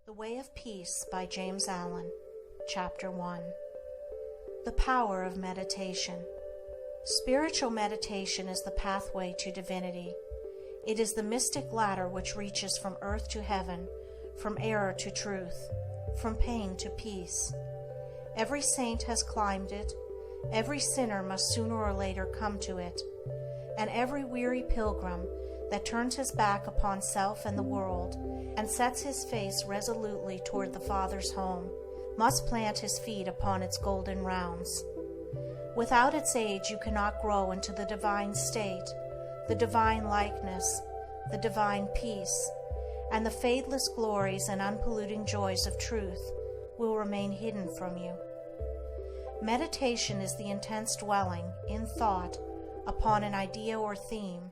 The Way of Peace by James Allen, Chapter 1. The Power of Meditation. Spiritual meditation is the pathway to divinity. It is the mystic ladder which reaches from earth to heaven, from error to truth, from pain to peace. Every saint has climbed it, every sinner must sooner or later come to it, and every weary pilgrim that turns his back upon self and the world, and sets his face resolutely toward the Father's home, must plant his feet upon its golden rounds. Without its aid you cannot grow into the divine state, the divine likeness, the divine peace, and the fadeless glories and unpolluting joys of truth will remain hidden from you. Meditation is the intense dwelling, in thought, upon an idea or theme,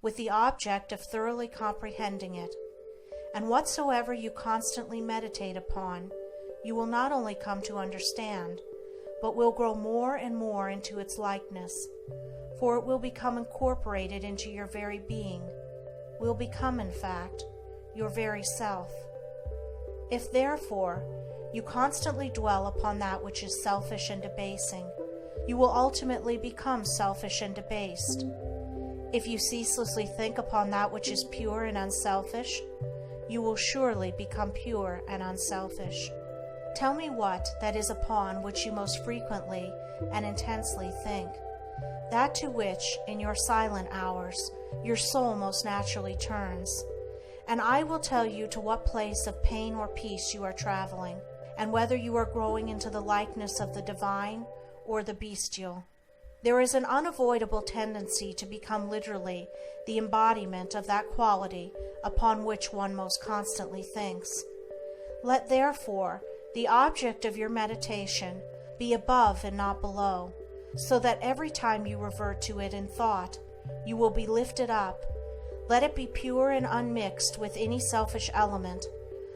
with the object of thoroughly comprehending it. And whatsoever you constantly meditate upon, you will not only come to understand, but will grow more and more into its likeness, for it will become incorporated into your very being, will become, in fact, your very self. If, therefore, you constantly dwell upon that which is selfish and debasing, you will ultimately become selfish and debased. If you ceaselessly think upon that which is pure and unselfish, you will surely become pure and unselfish. Tell me what that is upon which you most frequently and intensely think, that to which, in your silent hours, your soul most naturally turns, and I will tell you to what place of pain or peace you are traveling, and whether you are growing into the likeness of the divine or the bestial. There is an unavoidable tendency to become literally the embodiment of that quality upon which one most constantly thinks. Let therefore the object of your meditation be above and not below, so that every time you revert to it in thought, you will be lifted up. Let it be pure and unmixed with any selfish element.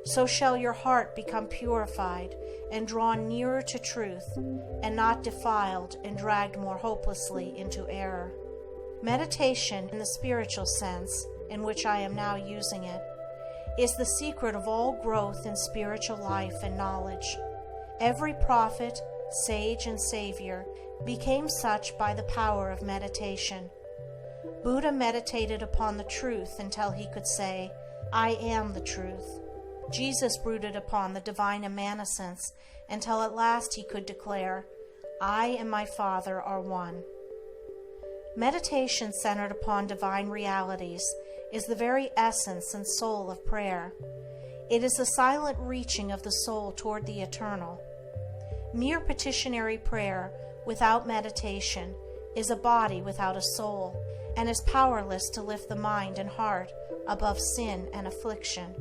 So shall your heart become purified and drawn nearer to truth, and not defiled and dragged more hopelessly into error. Meditation, in the spiritual sense in which I am now using it, is the secret of all growth in spiritual life and knowledge. Every prophet, sage, and savior became such by the power of meditation. Buddha meditated upon the truth until he could say, "I am the truth." Jesus brooded upon the divine immanence until at last he could declare, "I and my Father are one." Meditation centered upon divine realities is the very essence and soul of prayer. It is the silent reaching of the soul toward the eternal. Mere petitionary prayer without meditation is a body without a soul, and is powerless to lift the mind and heart above sin and affliction.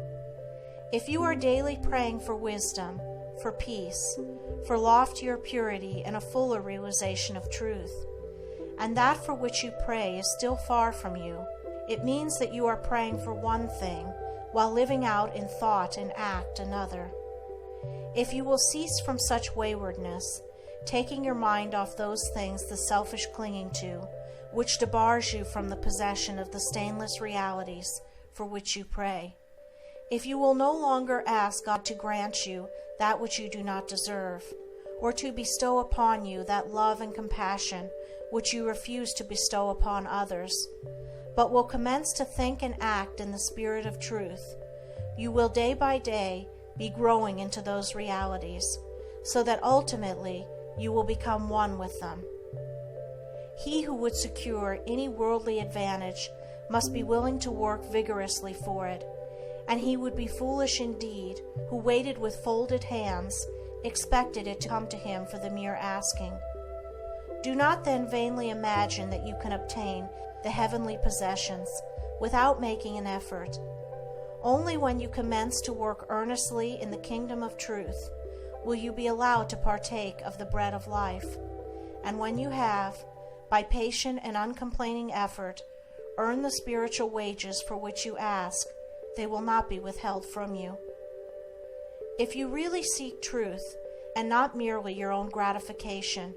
If you are daily praying for wisdom, for peace, for loftier purity and a fuller realization of truth, and that for which you pray is still far from you, it means that you are praying for one thing while living out in thought and act another. If you will cease from such waywardness, taking your mind off those things the selfish clinging to, which debars you from the possession of the stainless realities for which you pray, if you will no longer ask God to grant you that which you do not deserve, or to bestow upon you that love and compassion which you refuse to bestow upon others, but will commence to think and act in the spirit of truth, you will day by day be growing into those realities, so that ultimately you will become one with them. He who would secure any worldly advantage must be willing to work vigorously for it, and he would be foolish indeed who waited with folded hands, expected it to come to him for the mere asking. Do not then vainly imagine that you can obtain the heavenly possessions without making an effort. Only when you commence to work earnestly in the kingdom of truth will you be allowed to partake of the bread of life, and when you have, by patient and uncomplaining effort, earned the spiritual wages for which you ask, they will not be withheld from you. If you really seek truth, and not merely your own gratification,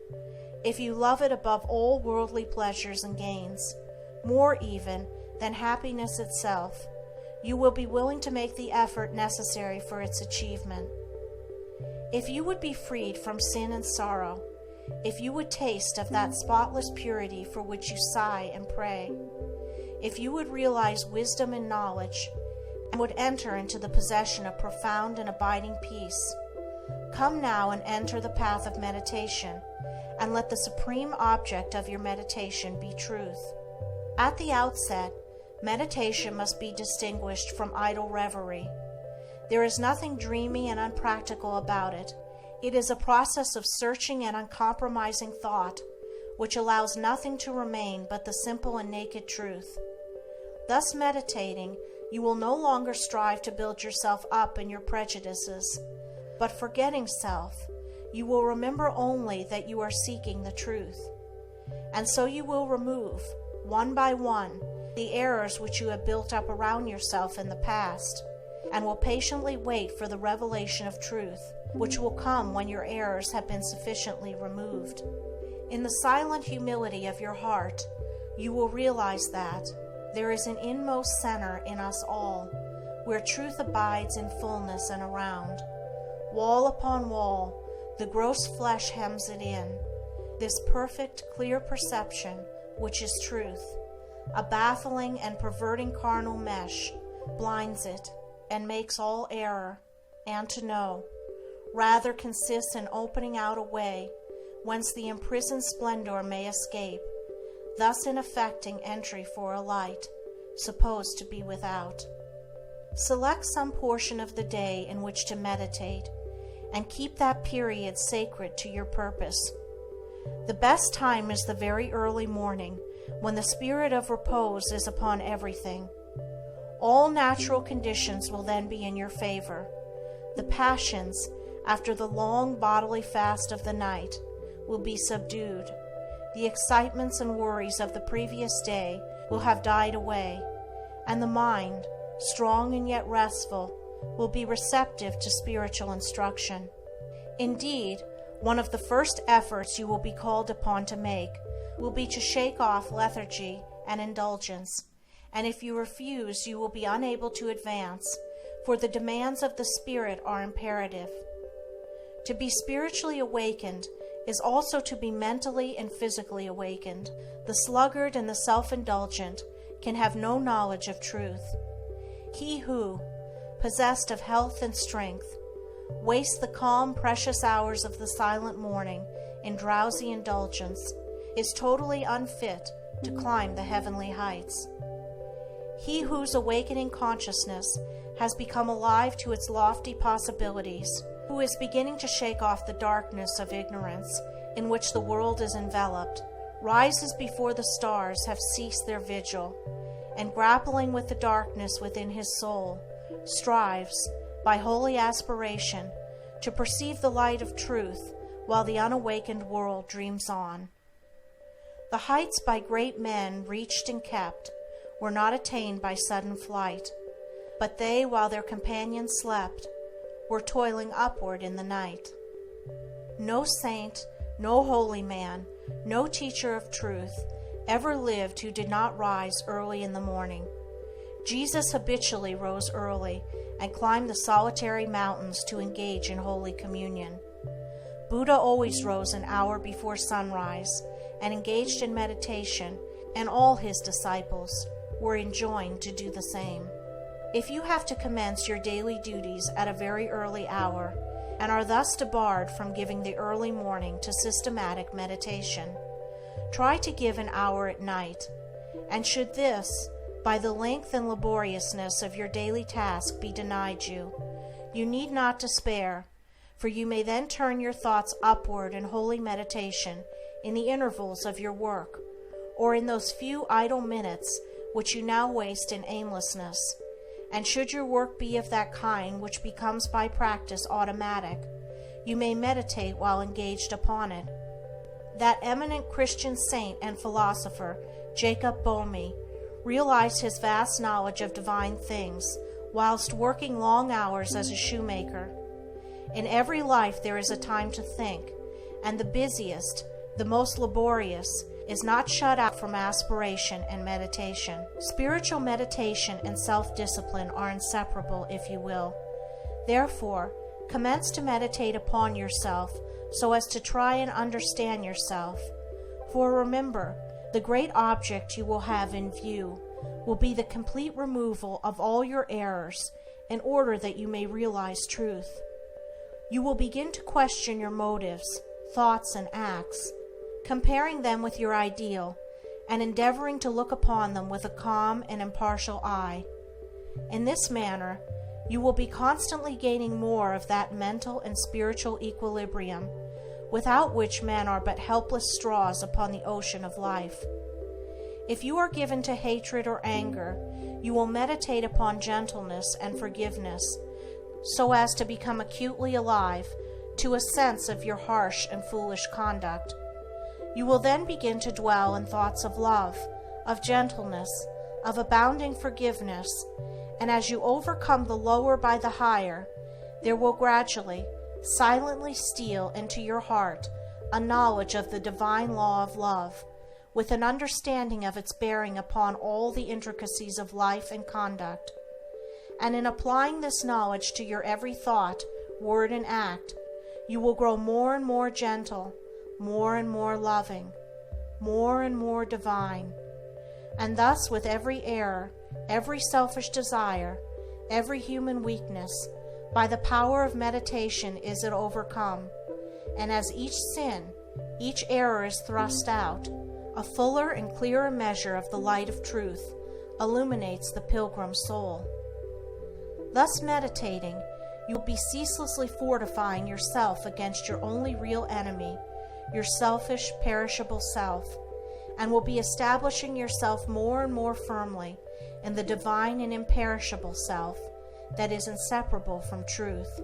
if you love it above all worldly pleasures and gains, more even than happiness itself, you will be willing to make the effort necessary for its achievement. If you would be freed from sin and sorrow, if you would taste of that spotless purity for which you sigh and pray, if you would realize wisdom and knowledge, and would enter into the possession of profound and abiding peace, come now and enter the path of meditation, and let the supreme object of your meditation be truth. At the outset, meditation must be distinguished from idle reverie. There is nothing dreamy and unpractical about it. It is a process of searching and uncompromising thought, which allows nothing to remain but the simple and naked truth. Thus meditating, you will no longer strive to build yourself up in your prejudices, but forgetting self, you will remember only that you are seeking the truth. And so you will remove, one by one, the errors which you have built up around yourself in the past, and will patiently wait for the revelation of truth, which will come when your errors have been sufficiently removed. In the silent humility of your heart, you will realize that there is an inmost center in us all, where truth abides in fullness and around. Wall upon wall, the gross flesh hems it in. This perfect, clear perception, which is truth, a baffling and perverting carnal mesh, blinds it and makes all error, and to know, rather consists in opening out a way whence the imprisoned splendor may escape, thus in effecting entry for a light, supposed to be without. Select some portion of the day in which to meditate, and keep that period sacred to your purpose. The best time is the very early morning, when the spirit of repose is upon everything. All natural conditions will then be in your favor. The passions, after the long bodily fast of the night, will be subdued. The excitements and worries of the previous day will have died away, and the mind, strong and yet restful, will be receptive to spiritual instruction. Indeed, one of the first efforts you will be called upon to make will be to shake off lethargy and indulgence, and if you refuse, you will be unable to advance, for the demands of the Spirit are imperative. To be spiritually awakened is also to be mentally and physically awakened. The sluggard and the self-indulgent can have no knowledge of truth. He who, possessed of health and strength, wastes the calm, precious hours of the silent morning in drowsy indulgence is totally unfit to climb the heavenly heights. He whose awakening consciousness has become alive to its lofty possibilities, who is beginning to shake off the darkness of ignorance in which the world is enveloped, rises before the stars have ceased their vigil, and grappling with the darkness within his soul, strives, by holy aspiration, to perceive the light of truth while the unawakened world dreams on. The heights by great men reached and kept were not attained by sudden flight, but they, while their companions slept, were toiling upward in the night. No saint, no holy man, no teacher of truth ever lived who did not rise early in the morning. Jesus habitually rose early and climbed the solitary mountains to engage in holy communion. Buddha always rose an hour before sunrise and engaged in meditation, and all his disciples were enjoined to do the same. If you have to commence your daily duties at a very early hour, and are thus debarred from giving the early morning to systematic meditation, try to give an hour at night, and should this, by the length and laboriousness of your daily task, be denied you, you need not despair, for you may then turn your thoughts upward in holy meditation in the intervals of your work, or in those few idle minutes which you now waste in aimlessness. And should your work be of that kind which becomes by practice automatic, you may meditate while engaged upon it. That eminent Christian saint and philosopher, Jacob Boehme, realized his vast knowledge of divine things whilst working long hours as a shoemaker. In every life there is a time to think, and the busiest, the most laborious, is not shut out from aspiration and meditation. Spiritual meditation and self-discipline are inseparable, if you will. Therefore, commence to meditate upon yourself so as to try and understand yourself. For remember, the great object you will have in view will be the complete removal of all your errors in order that you may realize truth. You will begin to question your motives, thoughts, and acts, comparing them with your ideal, and endeavoring to look upon them with a calm and impartial eye. In this manner, you will be constantly gaining more of that mental and spiritual equilibrium, without which men are but helpless straws upon the ocean of life. If you are given to hatred or anger, you will meditate upon gentleness and forgiveness, so as to become acutely alive to a sense of your harsh and foolish conduct. You will then begin to dwell in thoughts of love, of gentleness, of abounding forgiveness, and as you overcome the lower by the higher, there will gradually, silently steal into your heart a knowledge of the divine law of love, with an understanding of its bearing upon all the intricacies of life and conduct. And in applying this knowledge to your every thought, word, and act, you will grow more and more gentle, more and more loving, more and more divine. And thus with every error, every selfish desire, every human weakness, by the power of meditation is it overcome. And as each sin, each error is thrust out, a fuller and clearer measure of the light of truth illuminates the pilgrim soul. Thus meditating, you will be ceaselessly fortifying yourself against your only real enemy, your selfish, perishable self, and will be establishing yourself more and more firmly in the divine and imperishable self that is inseparable from truth.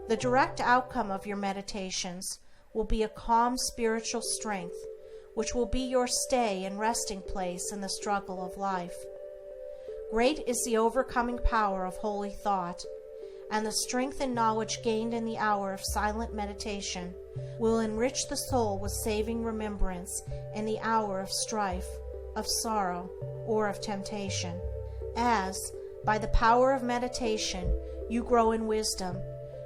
The direct outcome of your meditations will be a calm spiritual strength, which will be your stay and resting place in the struggle of life. Great is the overcoming power of holy thought, and the strength and knowledge gained in the hour of silent meditation will enrich the soul with saving remembrance in the hour of strife, of sorrow, or of temptation. As, by the power of meditation, you grow in wisdom,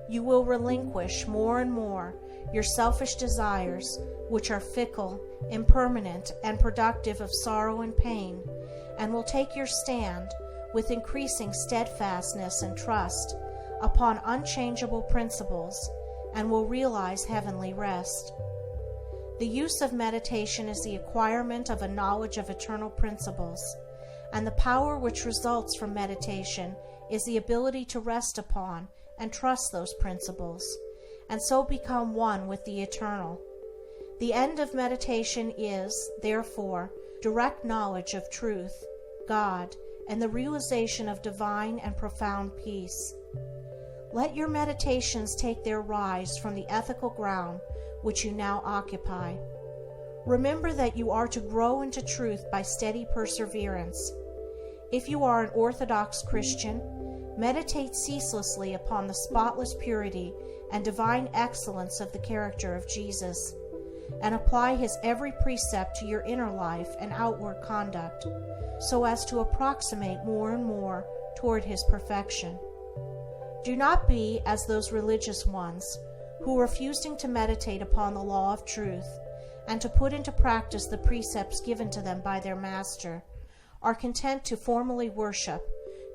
you will relinquish more and more your selfish desires, which are fickle, impermanent, and productive of sorrow and pain, and will take your stand, with increasing steadfastness and trust, upon unchangeable principles, and will realize heavenly rest. The use of meditation is the acquirement of a knowledge of eternal principles, and the power which results from meditation is the ability to rest upon and trust those principles, and so become one with the eternal. The end of meditation is, therefore, direct knowledge of truth, God, and the realization of divine and profound peace. Let your meditations take their rise from the ethical ground which you now occupy. Remember that you are to grow into truth by steady perseverance. If you are an orthodox Christian, meditate ceaselessly upon the spotless purity and divine excellence of the character of Jesus, and apply his every precept to your inner life and outward conduct, so as to approximate more and more toward his perfection. Do not be as those religious ones who, refusing to meditate upon the law of truth and to put into practice the precepts given to them by their master, are content to formally worship,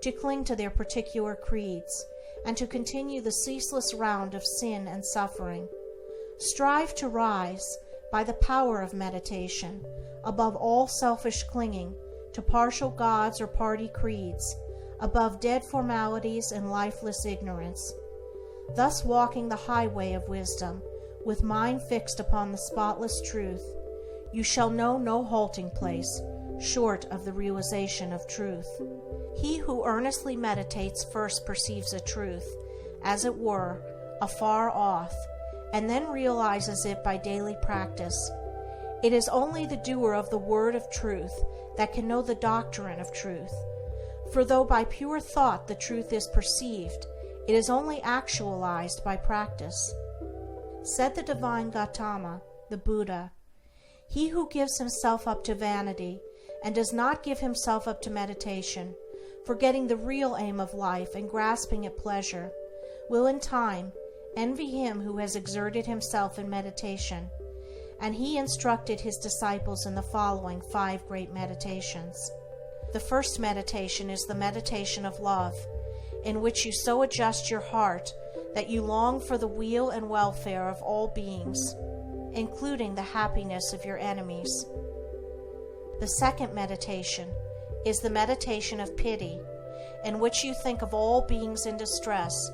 to cling to their particular creeds, and to continue the ceaseless round of sin and suffering. Strive to rise, by the power of meditation, above all selfish clinging to partial gods or party creeds, above dead formalities and lifeless ignorance. Thus walking the highway of wisdom, with mind fixed upon the spotless truth, you shall know no halting place short of the realization of truth. He who earnestly meditates first perceives a truth, as it were, afar off, and then realizes it by daily practice. It is only the doer of the word of truth that can know the doctrine of truth. For though by pure thought the truth is perceived, it is only actualized by practice. Said the divine Gautama, the Buddha, He who gives himself up to vanity and does not give himself up to meditation, forgetting the real aim of life and grasping at pleasure, will in time envy him who has exerted himself in meditation. And he instructed his disciples in the following 5 great meditations. The first meditation is the meditation of love, in which you so adjust your heart that you long for the weal and welfare of all beings, including the happiness of your enemies. The second meditation is the meditation of pity, in which you think of all beings in distress,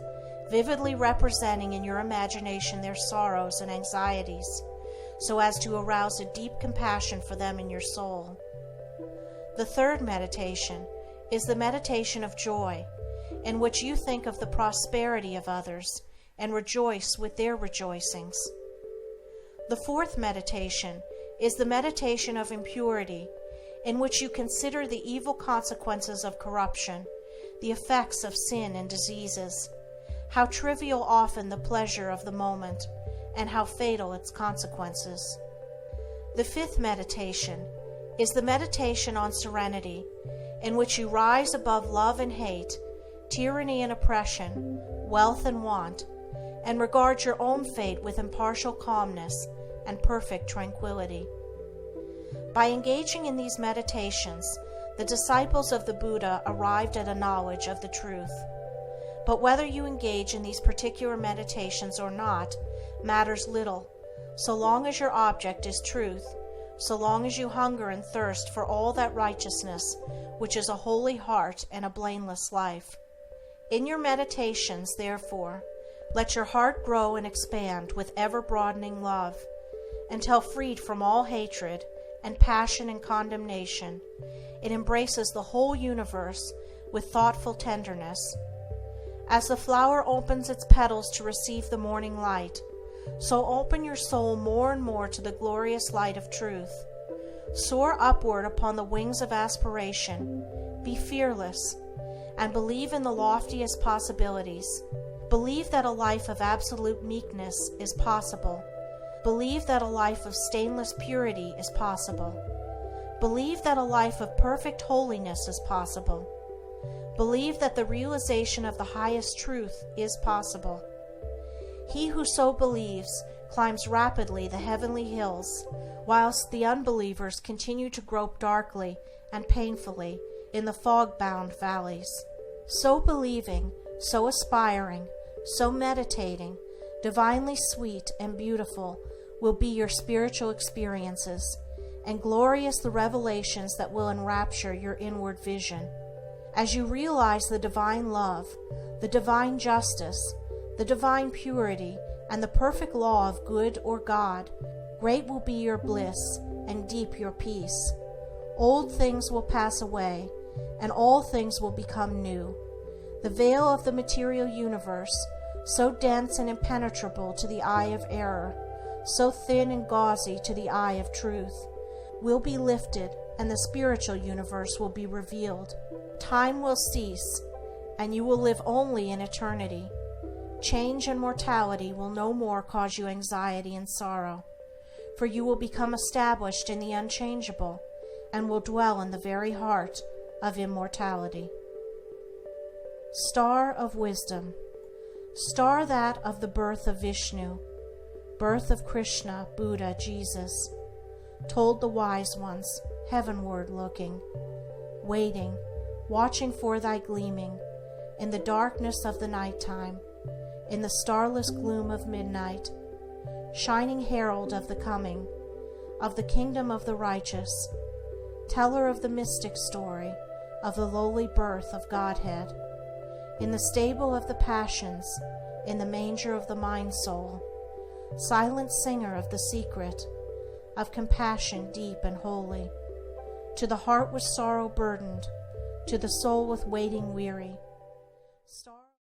vividly representing in your imagination their sorrows and anxieties, so as to arouse a deep compassion for them in your soul. The third meditation is the meditation of joy, in which you think of the prosperity of others and rejoice with their rejoicings. The fourth meditation is the meditation of impurity, in which you consider the evil consequences of corruption, the effects of sin and diseases, how trivial often the pleasure of the moment, and how fatal its consequences. The fifth meditation is the meditation on serenity, in which you rise above love and hate, tyranny and oppression, wealth and want, and regard your own fate with impartial calmness and perfect tranquility. By engaging in these meditations, the disciples of the Buddha arrived at a knowledge of the truth. But whether you engage in these particular meditations or not matters little, so long as your object is truth, so long as you hunger and thirst for all that righteousness which is a holy heart and a blameless life. In your meditations, therefore, let your heart grow and expand with ever-broadening love, until freed from all hatred and passion and condemnation, it embraces the whole universe with thoughtful tenderness. As the flower opens its petals to receive the morning light, so open your soul more and more to the glorious light of truth. Soar upward upon the wings of aspiration, be fearless, and believe in the loftiest possibilities. Believe that a life of absolute meekness is possible. Believe that a life of stainless purity is possible. Believe that a life of perfect holiness is possible. Believe that the realization of the highest truth is possible. He who so believes climbs rapidly the heavenly hills, whilst the unbelievers continue to grope darkly and painfully in the fog-bound valleys. So believing, so aspiring, so meditating, divinely sweet and beautiful will be your spiritual experiences, and glorious the revelations that will enrapture your inward vision. As you realize the divine love, the divine justice, the divine purity, and the perfect law of good or God, great will be your bliss and deep your peace. Old things will pass away, and all things will become new. The veil of the material universe, so dense and impenetrable to the eye of error, so thin and gauzy to the eye of truth, will be lifted, and the spiritual universe will be revealed. Time will cease, and you will live only in eternity. Change and mortality will no more cause you anxiety and sorrow, for you will become established in the unchangeable, and will dwell in the very heart of immortality. Star of Wisdom, star that of the birth of Vishnu, birth of Krishna, Buddha, Jesus, told the wise ones, heavenward looking, waiting, watching for thy gleaming, in the darkness of the nighttime, in the starless gloom of midnight, shining herald of the coming, of the kingdom of the righteous, teller of the mystic story, of the lowly birth of Godhead, in the stable of the passions, in the manger of the mind-soul, silent singer of the secret, of compassion deep and holy, to the heart with sorrow burdened, to the soul with waiting weary. Star